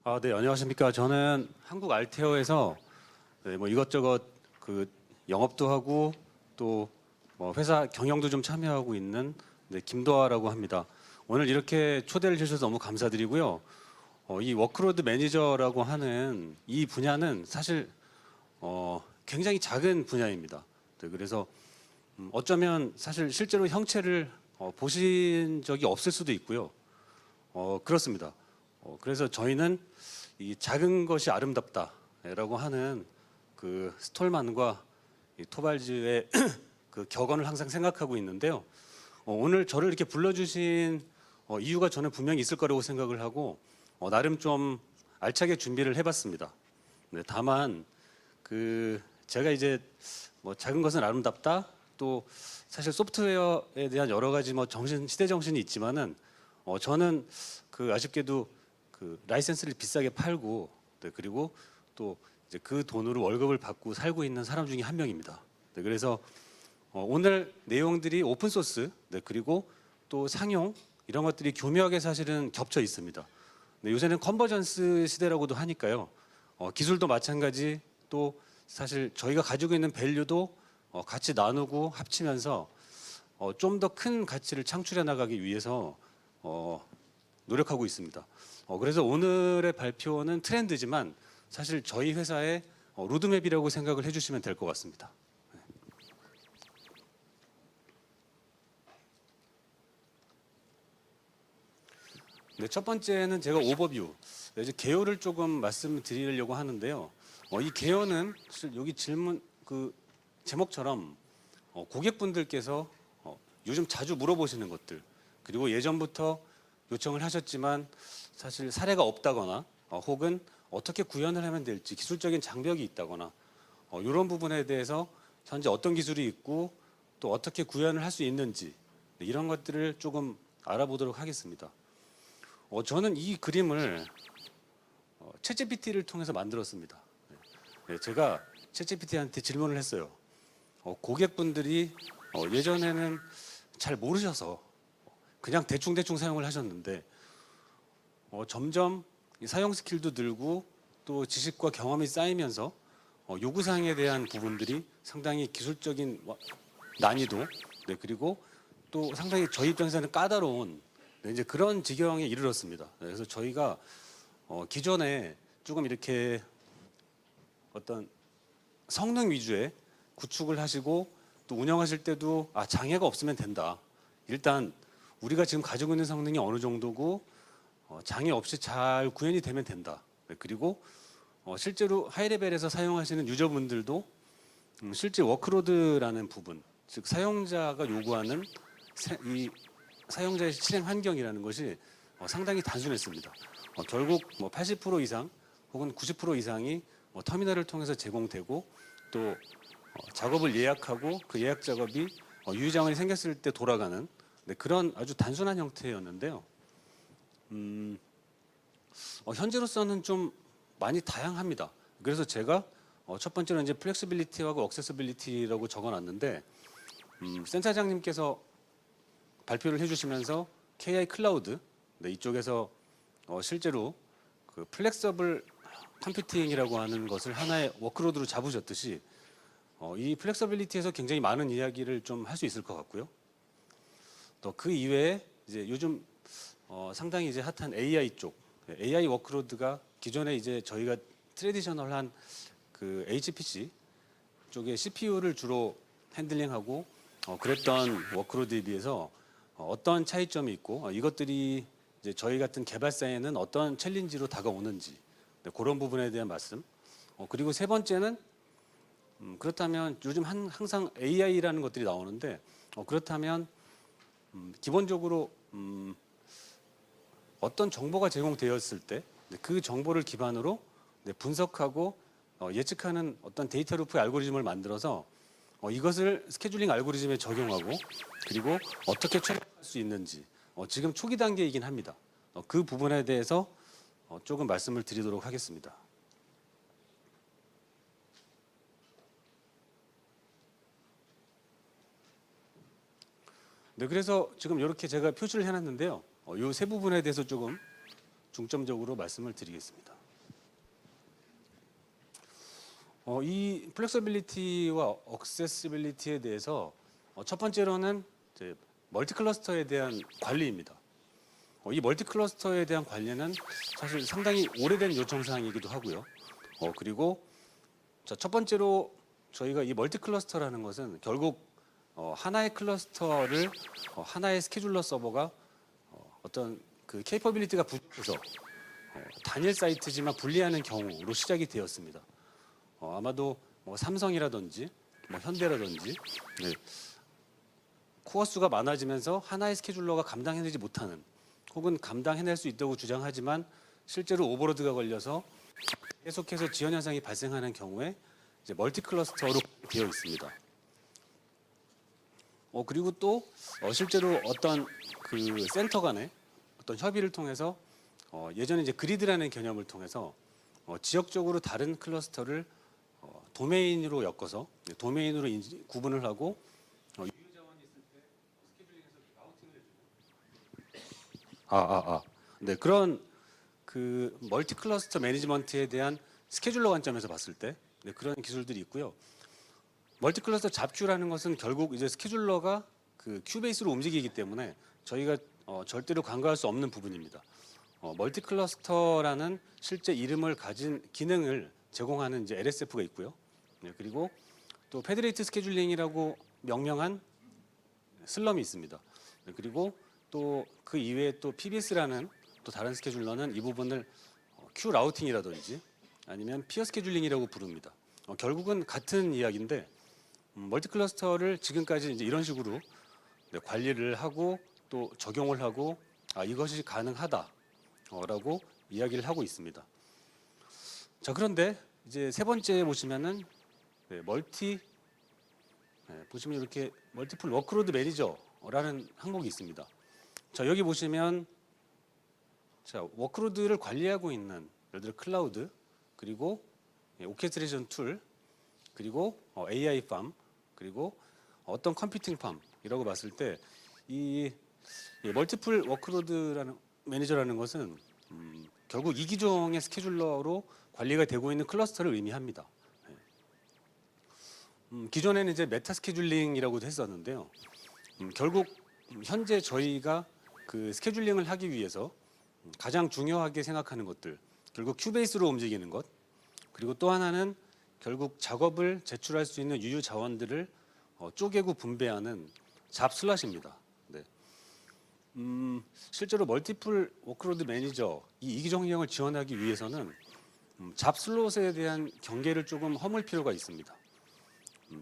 네, 안녕하십니까. 저는 한국 알테어에서 뭐 이것저것 영업도 하고 또 뭐 회사 경영도 좀 참여하고 있는 김도하라고 합니다. 오늘 이렇게 초대를 주셔서 너무 감사드리고요. 이 워크로드 매니저라고 하는 이 분야는 사실 굉장히 작은 분야입니다. 그래서 어쩌면 사실 실제로 형체를 보신 적이 없을 수도 있고요. 그렇습니다. 그래서 저희는 이 작은 것이 아름답다라고 하는 그 스톨만과 이 토발즈의 그 격언을 항상 생각하고 있는데요. 오늘 저를 이렇게 불러주신 이유가 저는 분명히 있을 거라고 생각을 하고 나름 좀 알차게 준비를 해봤습니다. 네, 다만 제가 이제 뭐 작은 것은 아름답다 또 사실 소프트웨어에 대한 여러 가지 뭐 시대 정신이 있지만은 저는 아쉽게도 라이센스를 비싸게 팔고 그리고 또 이제 그 돈으로 월급을 받고 살고 있는 사람 중에 한 명입니다. 그래서 오늘 내용들이 오픈 소스 그리고 또 상용 이런 것들이 교묘하게 사실은 겹쳐 있습니다. 요새는 컨버전스 시대라고도 하니까요. 기술도 마찬가지 또 사실 저희가 가지고 있는 밸류도 같이 나누고 합치면서 좀 더 큰 가치를 창출해 나가기 위해서 노력하고 있습니다. 그래서 오늘의 발표는 트렌드지만 사실 저희 회사의 로드맵이라고 생각을 해주시면 될 것 같습니다. 네, 첫 번째는 제가 오버뷰, 이제 개요를 조금 말씀드리려고 하는데요. 이 개요는 여기 질문 제목처럼 고객분들께서 요즘 자주 물어보시는 것들 그리고 예전부터 요청을 하셨지만 사실 사례가 없다거나 혹은 어떻게 구현을 하면 될지 기술적인 장벽이 있다거나 이런 부분에 대해서 현재 어떤 기술이 있고 또 어떻게 구현을 할 수 있는지 이런 것들을 조금 알아보도록 하겠습니다. 저는 이 그림을 챗GPT를 통해서 만들었습니다. 제가 챗GPT한테 질문을 했어요. 고객분들이 예전에는 잘 모르셔서 그냥 대충 사용을 하셨는데 점점 사용 스킬도 늘고 또 지식과 경험이 쌓이면서 요구사항에 대한 부분들이 상당히 기술적인 난이도 그리고 또 상당히 저희 입장에서는 까다로운 이제 그런 지경에 이르렀습니다. 그래서 저희가 기존에 조금 이렇게 어떤 성능 위주의 구축을 하시고 또 운영하실 때도 장애가 없으면 된다. 일단 우리가 지금 가지고 있는 성능이 어느 정도고 장애 없이 잘 구현이 되면 된다. 그리고 실제로 하이레벨에서 사용하시는 유저분들도 실제 워크로드라는 부분, 즉 사용자가 요구하는 이 사용자의 실행 환경이라는 것이 상당히 단순했습니다. 결국 80% 이상 혹은 90% 이상이 터미널을 통해서 제공되고 또 작업을 예약하고 그 예약 작업이 유의 자원이 생겼을 때 돌아가는 그런 아주 단순한 형태였는데요. 현재로서는 좀 많이 다양합니다. 그래서 제가 첫 번째로 이제 플렉시빌리티하고 억세서빌리티라고 적어놨는데 센터장님께서 발표를 해주시면서 KI 클라우드 이쪽에서 실제로 그 플렉서블 컴퓨팅이라고 하는 것을 하나의 워크로드로 잡으셨듯이 이 플렉서빌리티에서 굉장히 많은 이야기를 좀 할 수 있을 것 같고요. 또 그 이외에 이제 요즘 상당히 이제 핫한 AI 쪽 AI 워크로드가 기존에 이제 저희가 트레디셔널한 그 HPC 쪽에 CPU를 주로 핸들링하고 그랬던 워크로드에 비해서 어떤 차이점이 있고 이것들이 이제 저희 같은 개발사에는 어떤 챌린지로 다가오는지 그런 부분에 대한 말씀. 그리고 세 번째는 그렇다면 요즘 항상 AI라는 것들이 나오는데 그렇다면 기본적으로 어떤 정보가 제공되었을 때 그 정보를 기반으로 분석하고 예측하는 어떤 데이터 루프의 알고리즘을 만들어서 이것을 스케줄링 알고리즘에 적용하고 그리고 어떻게 최적화할 수 있는지 지금 초기 단계이긴 합니다. 그 부분에 대해서 조금 말씀을 드리도록 하겠습니다. 그래서 지금 이렇게 제가 표시를 해놨는데요. 이 세 부분에 대해서 조금 중점적으로 말씀을 드리겠습니다. 이 플렉서빌리티와 억세시빌리티에 대해서 첫 번째로는 이제 멀티 클러스터에 대한 관리입니다. 이 멀티 클러스터에 대한 관리는 사실 상당히 오래된 요청 사항이기도 하고요. 그리고 첫 번째로 저희가 이 멀티 클러스터라는 것은 결국 하나의 클러스터를 하나의 스케줄러 서버가 어떤 그 케이퍼빌리티가 부족해서 단일 사이트지만 분리하는 경우로 시작이 되었습니다. 아마도 삼성이라든지 현대라든지 네, 코어 수가 많아지면서 하나의 스케줄러가 감당해내지 못하는 혹은 감당해낼 수 있다고 주장하지만 실제로 오버로드가 걸려서 계속해서 지연 현상이 발생하는 경우에 이제 멀티 클러스터로 되어 있습니다. 그리고 또 실제로 어떤 그 센터 간의 어떤 협의를 통해서 예전에 이제 그리드라는 개념을 통해서 지역적으로 다른 클러스터를 도메인으로 엮어서 도메인으로 구분을 하고 유효 자원이 있을 때 스케줄링해서 라우팅을 해주는 네, 그런 그 멀티 클러스터 매니지먼트에 대한 스케줄러 관점에서 봤을 때 네, 그런 기술들이 있고요. 멀티 클러스터 잡큐라는 것은 결국 이제 스케줄러가 그 큐베이스로 움직이기 때문에 저희가 절대로 간과할 수 없는 부분입니다. 멀티 클러스터라는 실제 이름을 가진 기능을 제공하는 이제 LSF가 있고요. 네, 그리고 또 페더레이트 스케줄링이라고 명명한 슬럼이 있습니다. 네, 그리고 또 그 이외에 또 PBS라는 또 다른 스케줄러는 이 부분을 큐 라우팅이라든지 아니면 피어 스케줄링이라고 부릅니다. 결국은 같은 이야기인데 멀티 클러스터를 지금까지 이제 이런 식으로 네, 관리를 하고 또 적용을 하고 이것이 가능하다라고 이야기를 하고 있습니다. 자, 그런데 이제 세 번째 보시면은 네, 보시면 이렇게 멀티플 워크로드 매니저라는 항목이 있습니다. 자, 여기 보시면 자, 워크로드를 관리하고 있는 예를 들어 클라우드 그리고 오케스트레이션 툴 그리고 AI 팜 그리고 어떤 컴퓨팅 팜이라고 봤을 때 이 멀티플 워크로드라는 매니저라는 것은 결국 이기종의 스케줄러로 관리가 되고 있는 클러스터를 의미합니다. 기존에는 이제 메타 스케줄링이라고도 했었는데요. 결국 현재 저희가 그 스케줄링을 하기 위해서 가장 중요하게 생각하는 것들, 결국 큐베이스로 움직이는 것, 그리고 또 하나는 결국 작업을 제출할 수 있는 유효 자원들을 쪼개고 분배하는 잡슬롯입니다. 네. 실제로 멀티플 워크로드 매니저 이 이기종 행령을 지원하기 위해서는 잡슬롯에 대한 경계를 조금 허물 필요가 있습니다.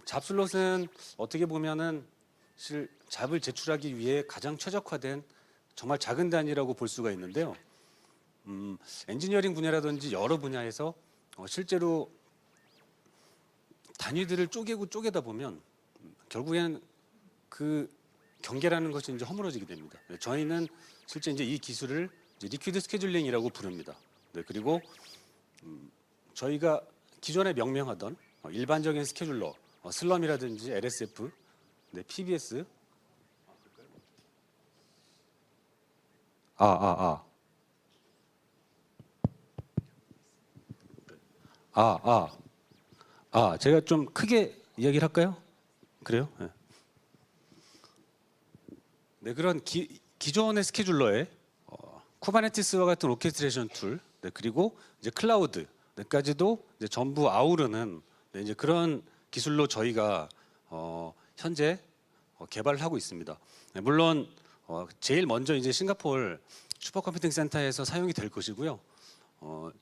잡슬롯은 어떻게 보면은 잡을 제출하기 위해 가장 최적화된 정말 작은 단위라고 볼 수가 있는데요. 엔지니어링 분야라든지 여러 분야에서 실제로 단위들을 쪼개다 보면 결국에는 그 경계라는 것이 이제 허물어지게 됩니다. 저희는 실제 이제 이 기술을 이제 리퀴드 스케줄링이라고 부릅니다. 네, 그리고 저희가 기존에 명명하던 일반적인 스케줄러, 슬럼이라든지 LSF, 네, PBS, 제가 좀 크게 이야기를 할까요? 그래요? 네. 네, 그런 기존의 스케줄러에 쿠버네티스와 같은 오케스트레이션 툴, 네, 그리고 이제 클라우드까지도 이제 전부 아우르는 네, 이제 그런 기술로 저희가 현재 개발을 하고 있습니다. 네, 물론 제일 먼저 이제 싱가포르 슈퍼컴퓨팅 센터에서 사용이 될 것이고요.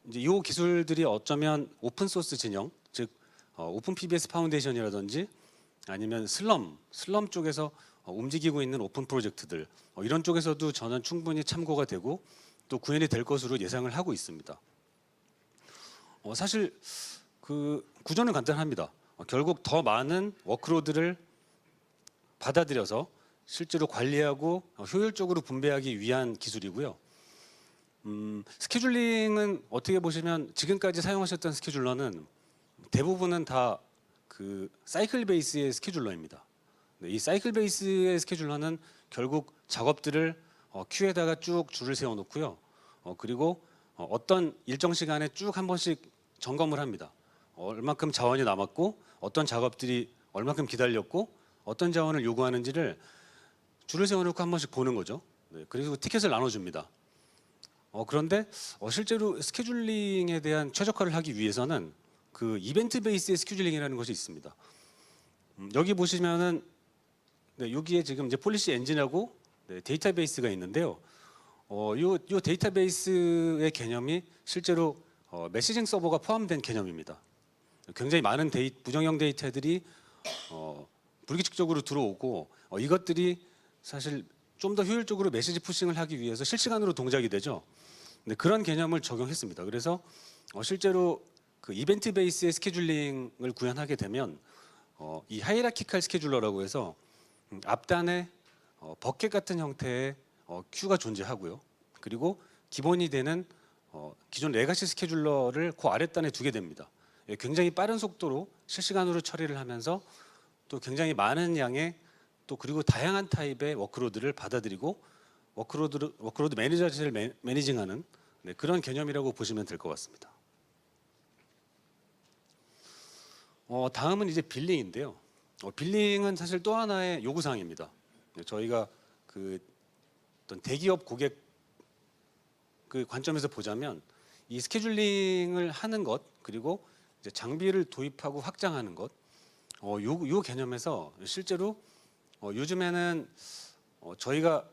이제 이 기술들이 어쩌면 오픈 소스 진영, 즉 오픈 PBS 파운데이션이라든지 아니면 슬럼 쪽에서 움직이고 있는 오픈 프로젝트들 이런 쪽에서도 저는 충분히 참고가 되고 또 구현이 될 것으로 예상을 하고 있습니다. 사실 그 구조는 간단합니다. 결국 더 많은 워크로드를 받아들여서 실제로 관리하고 효율적으로 분배하기 위한 기술이고요. 스케줄링은 어떻게 보시면 지금까지 사용하셨던 스케줄러는 대부분은 다 그 사이클 베이스의 스케줄러입니다. 네, 이 사이클 베이스의 스케줄러는 결국 작업들을 큐에다가 쭉 줄을 세워놓고요. 그리고 어떤 일정 시간에 쭉 한 번씩 점검을 합니다. 얼만큼 자원이 남았고 어떤 작업들이 얼만큼 기다렸고 어떤 자원을 요구하는지를 줄을 세워놓고 한 번씩 보는 거죠. 네, 그리고 티켓을 나눠줍니다. 그런데 실제로 스케줄링에 대한 최적화를 하기 위해서는 그 이벤트 베이스의 스케줄링이라는 것이 있습니다. 여기 보시면은 네, 여기에 지금 이제 폴리시 엔진하고 네, 데이터베이스가 있는데요. 요 데이터베이스의 개념이 실제로 메시징 서버가 포함된 개념입니다. 굉장히 많은 부정형 데이터들이 불규칙적으로 들어오고 이것들이 사실 좀 더 효율적으로 메시지 푸싱을 하기 위해서 실시간으로 동작이 되죠. 네, 그런 개념을 적용했습니다. 그래서 실제로 그 이벤트 베이스의 스케줄링을 구현하게 되면 이 하이라키칼 스케줄러라고 해서 앞단에 버켓 같은 형태의 큐가 존재하고요. 그리고 기본이 되는 기존 레가시 스케줄러를 그 아랫단에 두게 됩니다. 예, 굉장히 빠른 속도로 실시간으로 처리를 하면서 또 굉장히 많은 양의 또 그리고 다양한 타입의 워크로드를 받아들이고 워크로드 매니저 자체를 매니징하는 네, 그런 개념이라고 보시면 될 것 같습니다. 다음은 이제 빌링인데요. 빌링은 사실 또 하나의 요구사항입니다. 네, 저희가 그 어떤 대기업 고객 그 관점에서 보자면 이 스케줄링을 하는 것 그리고 이제 장비를 도입하고 확장하는 것, 요 개념에서 실제로 요즘에는 저희가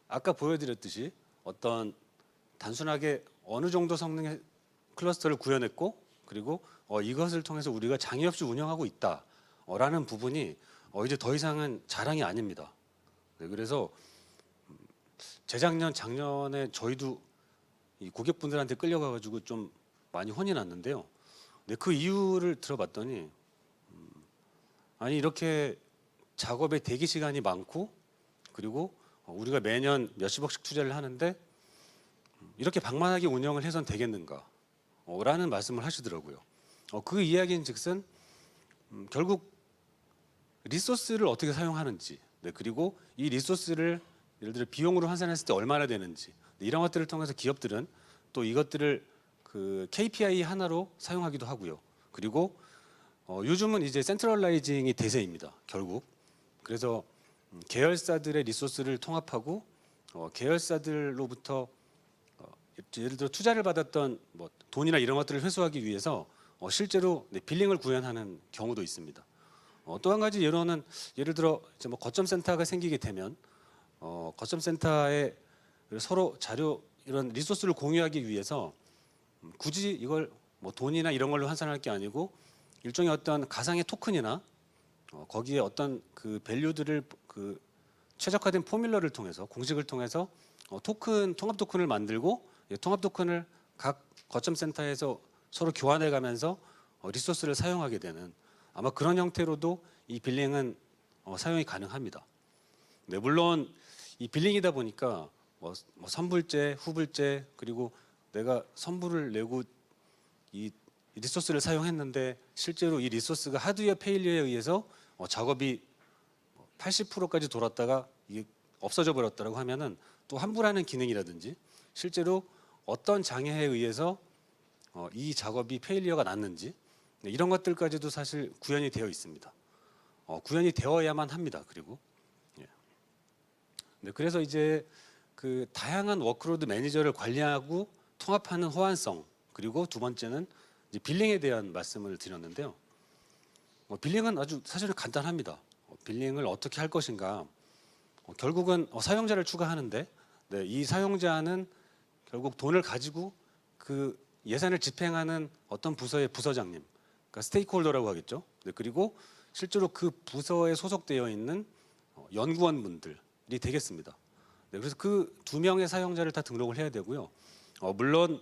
아까 보여드렸듯이 어떤 단순하게 어느 정도 성능의 클러스터를 구현했고 그리고 이것을 통해서 우리가 장애 없이 운영하고 있다라는 부분이 이제 더 이상은 자랑이 아닙니다. 네, 그래서 재작년, 작년에 저희도 이 고객분들한테 끌려가가지고 좀 많이 혼이 났는데요. 네, 그 이유를 들어봤더니 아니 이렇게 작업의 대기 시간이 많고 그리고 우리가 매년 몇십억씩 투자를 하는데 이렇게 방만하게 운영을 해선 되겠는가? 라는 말씀을 하시더라고요. 그 이야기인즉슨 결국 리소스를 어떻게 사용하는지, 네, 그리고 이 리소스를 예를 들어 비용으로 환산했을 때 얼마나 되는지 네, 이런 것들을 통해서 기업들은 또 이것들을 그 KPI 하나로 사용하기도 하고요. 그리고 요즘은 이제 센트럴라이징이 대세입니다. 결국 그래서 계열사들의 리소스를 통합하고 계열사들로부터 예를 들어 투자를 받았던 뭐 돈이나 이런 것들을 회수하기 위해서 실제로 네, 빌링을 구현하는 경우도 있습니다. 또 한 가지 예로는 예를 들어 이제 뭐 거점 센터가 생기게 되면 거점 센터에 서로 자료 이런 리소스를 공유하기 위해서 굳이 이걸 뭐 돈이나 이런 걸로 환산할 게 아니고 일종의 어떤 가상의 토큰이나 거기에 어떤 그 밸류들을 그 최적화된 포뮬러를 통해서 공식을 통해서 통합 토큰을 만들고 통합 토큰을 각 거점 센터에서 서로 교환해 가면서 리소스를 사용하게 되는 아마 그런 형태로도 이 빌링은 사용이 가능합니다. 네, 물론 이 빌링이다 보니까 뭐 선불제, 후불제 그리고 내가 선불을 내고 이 리소스를 사용했는데 실제로 이 리소스가 하드웨어 페일리어에 의해서 작업이 80%까지 돌았다가 이게 없어져 버렸다고 하면은 또 환불하는 기능이라든지 실제로 어떤 장애에 의해서 이 작업이 페일리어가 났는지 네, 이런 것들까지도 사실 구현이 되어 있습니다. 구현이 되어야만 합니다. 그리고 예. 네, 그래서 이제 그 다양한 워크로드 매니저를 관리하고 통합하는 호환성 그리고 두 번째는 이제 빌링에 대한 말씀을 드렸는데요. 빌링은 아주 사실은 간단합니다. 빌링을 어떻게 할 것인가 결국은 사용자를 추가하는데 네, 이 사용자는 결국 돈을 가지고 그 예산을 집행하는 어떤 부서의 부서장님 그러니까 스테이크홀더라고 하겠죠. 네, 그리고 실제로 그 부서에 소속되어 있는 연구원분들이 되겠습니다. 네, 그래서 그 두 명의 사용자를 다 등록을 해야 되고요. 물론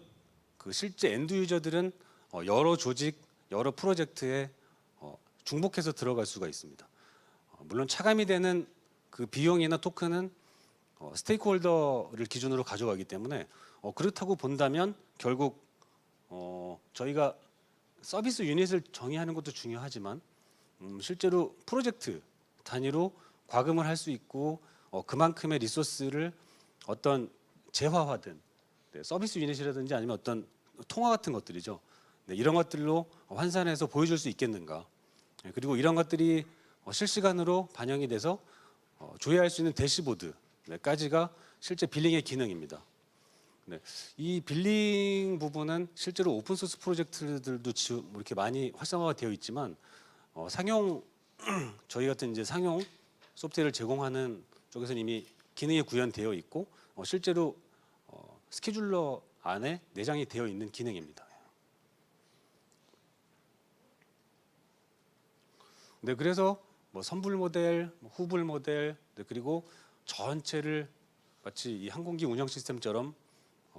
그 실제 엔드 유저들은 여러 조직, 여러 프로젝트에 중복해서 들어갈 수가 있습니다. 물론 차감이 되는 그 비용이나 토큰은 스테이크홀더를 기준으로 가져가기 때문에 그렇다고 본다면 결국 저희가 서비스 유닛을 정의하는 것도 중요하지만 실제로 프로젝트 단위로 과금을 할 수 있고 그만큼의 리소스를 어떤 재화화된 네, 서비스 유닛이라든지 아니면 어떤 통화 같은 것들이죠. 네, 이런 것들로 환산해서 보여줄 수 있겠는가. 네, 그리고 이런 것들이 실시간으로 반영이 돼서 조회할 수 있는 대시보드까지가 실제 빌링의 기능입니다. 네, 이 빌링 부분은 실제로 오픈소스 프로젝트들도 지금 이렇게 많이 활성화가 되어 있지만 상용 저희 같은 이제 상용 소프트웨어를 제공하는 쪽에서는 이미 기능이 구현되어 있고 실제로 스케줄러 안에 내장이 되어 있는 기능입니다. 네, 그래서 뭐 선불 모델, 후불 모델, 네, 그리고 전체를 마치 이 항공기 운영 시스템처럼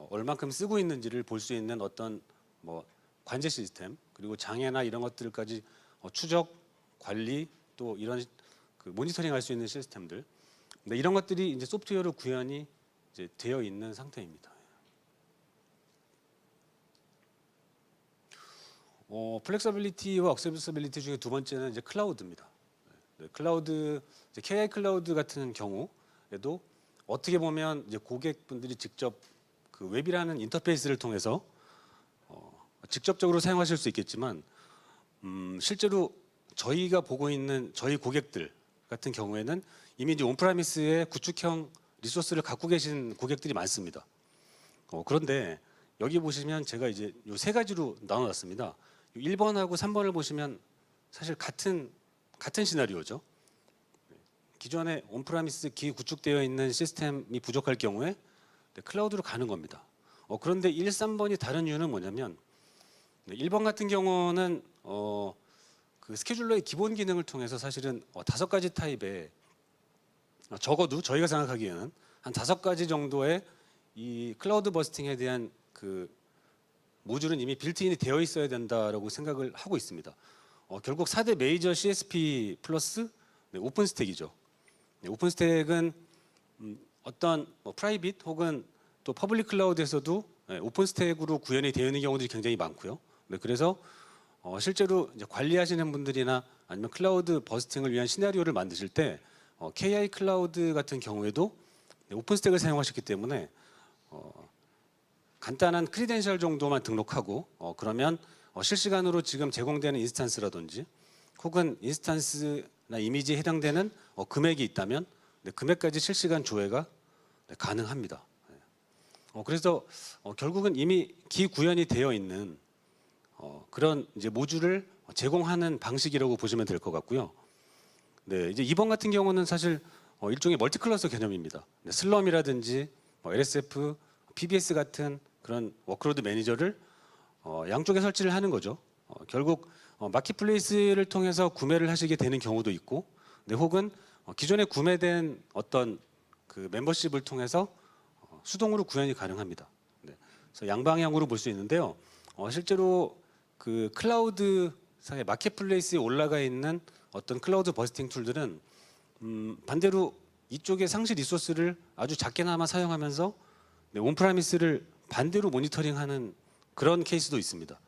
얼만큼 쓰고 있는지를 볼 수 있는 어떤 뭐 관제 시스템, 그리고 장애나 이런 것들까지 추적, 관리, 또 이런 그 모니터링할 수 있는 시스템들, 네, 이런 것들이 이제 소프트웨어로 구현이 이제 되어 있는 상태입니다. 플렉서빌리티와 억세서빌리티 중에 두 번째는 이제 클라우드입니다. 네, 클라우드, 이제 KI 클라우드 같은 경우에도 어떻게 보면 이제 고객분들이 직접 그 웹이라는 인터페이스를 통해서 직접적으로 사용하실 수 있겠지만 실제로 저희가 보고 있는 저희 고객들 같은 경우에는 이미 이제 온프라미스의 구축형 리소스를 갖고 계신 고객들이 많습니다. 그런데 여기 보시면 제가 이제 요 세 가지로 나눠놨습니다. 1번하고 3번을 보시면 사실 같은 시나리오죠. 기존에 온프라미스 기구축되어 있는 시스템이 부족할 경우에 클라우드로 가는 겁니다. 그런데 1, 3번이 다른 이유는 뭐냐면 1번 같은 경우는 그 스케줄러의 기본 기능을 통해서 사실은 5가지 타입의 적어도 저희가 생각하기에는 한 5가지 정도의 이 클라우드 버스팅에 대한 그 모듈은 이미 빌트인이 되어 있어야 된다라고 생각을 하고 있습니다. 결국 4대 메이저 CSP 플러스 오픈스택이죠. 오픈스택은 어떤 프라이빗 혹은 또 퍼블릭 클라우드에서도 오픈스택으로 구현이 되어 있는 경우들이 굉장히 많고요. 그래서 실제로 이제 관리하시는 분들이나 아니면 클라우드 버스팅을 위한 시나리오를 만드실 때 KI 클라우드 같은 경우에도 오픈스택을 사용하셨기 때문에 간단한 크리덴셜 정도만 등록하고 그러면 실시간으로 지금 제공되는 인스탄스라든지 혹은 인스탄스나 이미지에 해당되는 금액이 있다면 금액까지 실시간 조회가 가능합니다. 그래서 결국은 이미 기구현이 되어 있는 그런 이제 모듈을 제공하는 방식이라고 보시면 될 것 같고요. 네, 이제 2번 같은 경우는 사실 일종의 멀티클러스 개념입니다. 슬럼이라든지 LSF, PBS 같은 그런 워크로드 매니저를 양쪽에 설치를 하는 거죠. 결국 마켓플레이스를 통해서 구매를 하시게 되는 경우도 있고, 네, 혹은 기존에 구매된 어떤 그 멤버십을 통해서 수동으로 구현이 가능합니다. 네, 그래서 양방향으로 볼 수 있는데요. 실제로 그 클라우드 상의 마켓플레이스에 올라가 있는 어떤 클라우드 버스팅 툴들은 반대로 이쪽의 상시 리소스를 아주 작게나마 사용하면서 온프라미스를 반대로 모니터링하는 그런 케이스도 있습니다.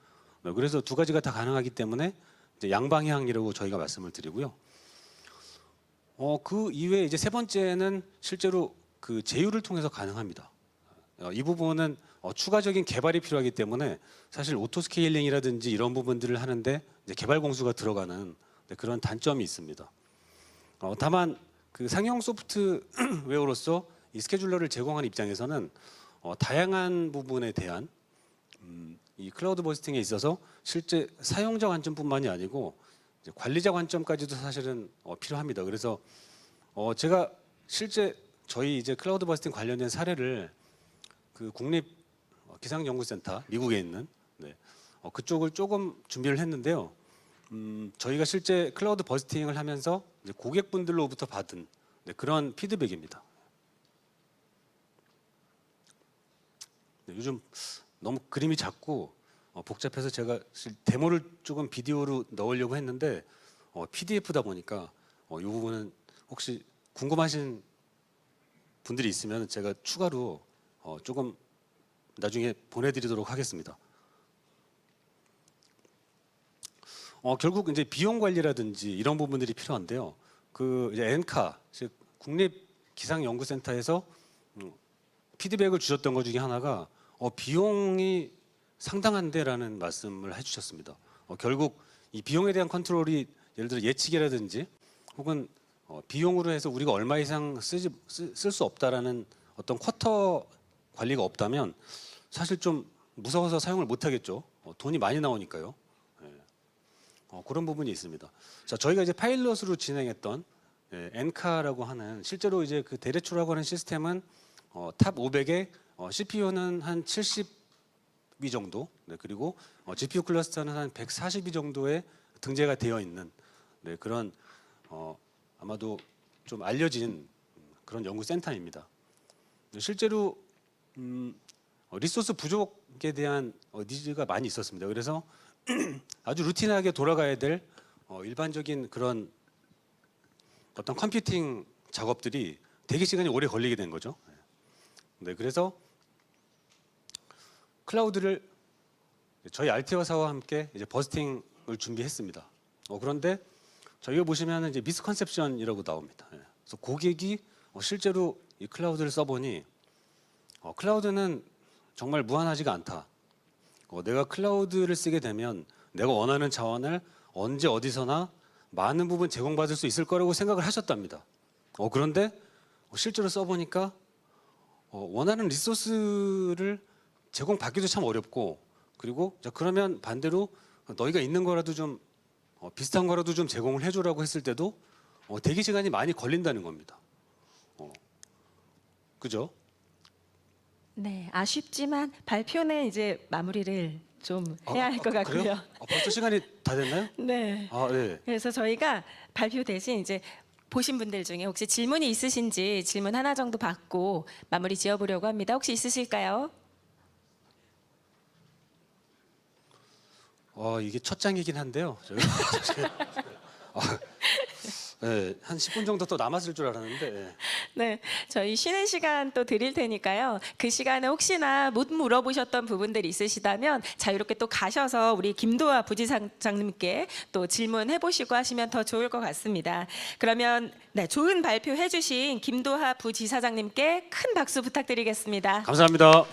그래서 두 가지가 다 가능하기 때문에 이제 양방향이라고 저희가 말씀을 드리고요. 그 이외에 이제 세 번째는 실제로 그 제휴를 통해서 가능합니다. 이 부분은 추가적인 개발이 필요하기 때문에 사실 오토 스케일링이라든지 이런 부분들을 하는데 이제 개발 공수가 들어가는 그런 단점이 있습니다. 다만 그 상용 소프트웨어로서 이 스케줄러를 제공하는 입장에서는 다양한 부분에 대한 이 클라우드 버스팅에 있어서 실제 사용자 관점뿐만이 아니고 이제 관리자 관점까지도 사실은 필요합니다. 그래서 제가 실제 저희 이제 클라우드 버스팅 관련된 사례를 그 국립 기상연구센터 미국에 있는 그쪽을 조금 준비를 했는데요. 저희가 실제 클라우드 버스팅을 하면서 이제 고객분들로부터 받은 그런 피드백입니다. 요즘 너무 그림이 작고 복잡해서 제가 데모를 조금 비디오로 넣으려고 했는데 PDF다 보니까 이 부분은 혹시 궁금하신 분들이 있으면 제가 추가로 조금 나중에 보내드리도록 하겠습니다. 결국 이제 비용 관리라든지 이런 부분들이 필요한데요. 그 이제 엔카 즉 국립기상연구센터에서 피드백을 주셨던 것 중에 하나가 비용이 상당한데라는 말씀을 해주셨습니다. 결국 이 비용에 대한 컨트롤이 예를 들어 예측이라든지 혹은 비용으로 해서 우리가 얼마 이상 쓸 수 없다라는 어떤 쿼터 관리가 없다면 사실 좀 무서워서 사용을 못 하겠죠. 돈이 많이 나오니까요. 그런 부분이 있습니다. 자, 저희가 이제 파일럿으로 진행했던 엔카라고 하는 실제로 이제 그 대대초라고 하는 시스템은 탑 500에 CPU는 한 70위 정도, 네, 그리고 GPU 클러스터는 한 140위 정도에 등재가 되어 있는 그런 아마도 좀 알려진 그런 연구 센터입니다. 실제로 리소스 부족에 대한 니즈가 많이 있었습니다. 그래서 아주 루틴하게 돌아가야 될 일반적인 그런 어떤 컴퓨팅 작업들이 대기 시간이 오래 걸리게 된 거죠. 네, 그래서 클라우드를 저희 알티어사와 함께 이제 버스팅을 준비했습니다. 그런데 저희가 보시면 이제 미스컨셉션이라고 나옵니다. 그래서 고객이 실제로 이 클라우드를 써보니 클라우드는 정말 무한하지가 않다. 내가 클라우드를 쓰게 되면 내가 원하는 자원을 언제 어디서나 많은 부분 제공받을 수 있을 거라고 생각을 하셨답니다. 그런데 실제로 써보니까 원하는 리소스를 제공받기도 참 어렵고, 그리고 자, 그러면 반대로 너희가 있는 거라도 좀 비슷한 거라도 좀 제공을 해줘라고 했을 때도 대기 시간이 많이 걸린다는 겁니다. 그죠? 네, 아쉽지만 발표는 이제 마무리를 좀 해야 할 것 같고요. 그래요? 벌써 시간이 다 됐나요? 네. 네. 그래서 저희가 발표 대신 이제 보신 분들 중에 혹시 질문이 있으신지 질문 하나 정도 받고 마무리 지어보려고 합니다. 혹시 있으실까요? 이게 첫 장이긴 한데요. 네, 한 10분 정도 또 남았을 줄 알았는데. 네. 네, 저희 쉬는 시간 또 드릴 테니까요. 그 시간에 혹시나 못 물어보셨던 부분들 있으시다면 자유롭게 또 가셔서 우리 김도하 부지사장님께 또 질문해 보시고 하시면 더 좋을 것 같습니다. 그러면 네, 좋은 발표 해주신 김도하 부지사장님께 큰 박수 부탁드리겠습니다. 감사합니다.